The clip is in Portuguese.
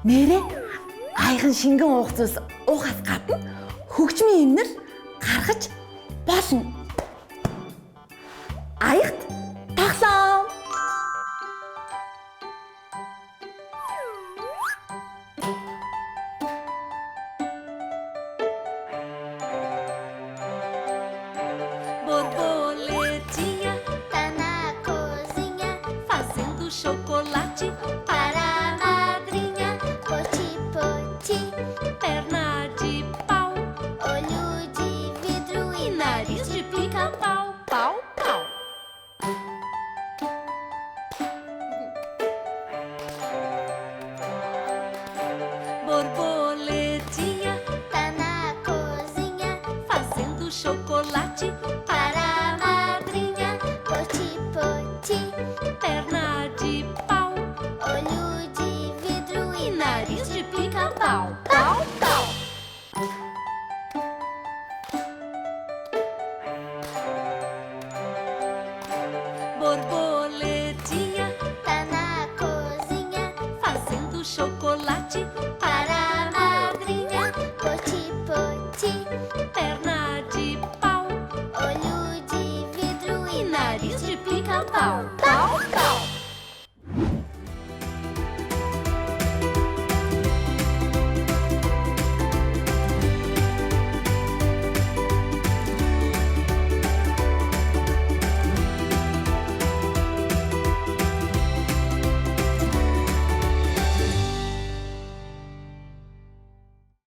Нэрээ айган шингэн уугцаас уугаас гадна хөгжмийн эмнэр гаргаж болно. Аягт тагсан. Borboletinha tá na cozinha fazendo chocolate para a madrinha. Poti, poti, perna de pau, olho de vidro e nariz de pica-pau. Pau, pau. Borboletinha tá na cozinha fazendo chocolate para a madrinha. Poti, poti, perna de pau, olho de vidro e nariz de pica-pau.